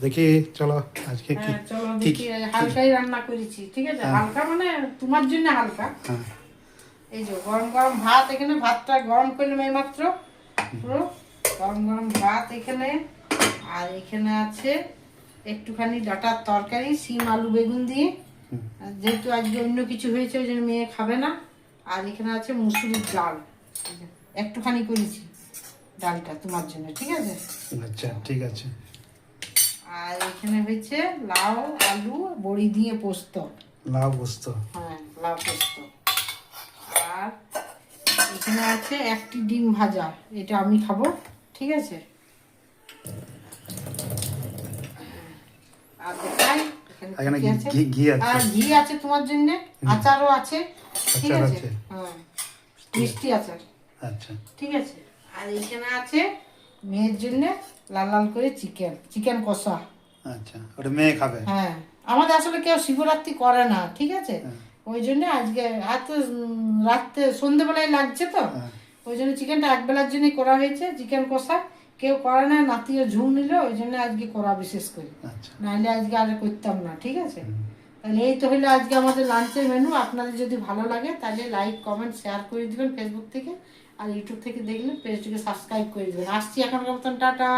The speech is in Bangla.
দেখি চলো আজকে কি চলো দেখি হালকাই রান্না করেছি, ঠিক আছে? হালকা মানে তোমার জন্য হালকা। এই যে গরম গরম ভাত, এখানে ভাতটা গরম করলাম এইমাত্র, পুরো গরম গরম ভাত এখানে। আর এখানে আছে একটুখানি ডাঁটার তরকারি, শিম আলু বেগুন দিয়ে, যেহেতু আজকে অন্য কিছু হয়েছে ওই জন্য মেয়ে খাবে না। আর এখানে আছে মুসুরির ডাল, একটুখানি করেছি ডালটা তোমার জন্য, ঠিক আছে? আচ্ছা ঠিক আছে। আর এখানে হয়েছে লাউ আলু বড়ি দিয়ে পোস্ত। লাউ পোস্ত? হ্যাঁ, লাউ পোস্ত। আর এখানে আছে একটি ডিম ভাজা, এটা আমি খাবো, ঠিক আছে? আর দেখাই এখানে কি আছে। আর ঘি আছে তোমার জন্য, আচারও আছে, ঠিক আছে? হ্যাঁ, মিষ্টি আচার। আচ্ছা ঠিক আছে। আর এখানে আছে মেয়ের জন্য লাল লাল করে চিকেন কষা। আচ্ছা, ওটা মেয়ে খাবে? হ্যাঁ, আমাদের আসলে কেউ শিবরাত্রি করে না, ঠিক আছে? ওই জন্য আজকে এত রাত্রে সন্ধ্যেবেলায় লাগছে তো, ওই জন্য চিকেনটা একবেলার জন্যই করা হয়েছে। চিকেন কষা কেউ করে না, নাতিও ঝুম নিল, ওই জন্য আজকে করা বিশেষ করে, নাহলে আজকে আর করতাম না, ঠিক আছে? তাহলে এই তো হলো আজকে আমাদের লাঞ্চের মেনু। আপনাদের যদি ভালো লাগে তাহলে লাইক কমেন্ট শেয়ার করে দিবেন ফেসবুক থেকে, আর ইউটিউব থেকে দেখলে পেজটিকে সাবস্ক্রাইব করে দিবেন। আসছি এখনকার মতন, টাটা।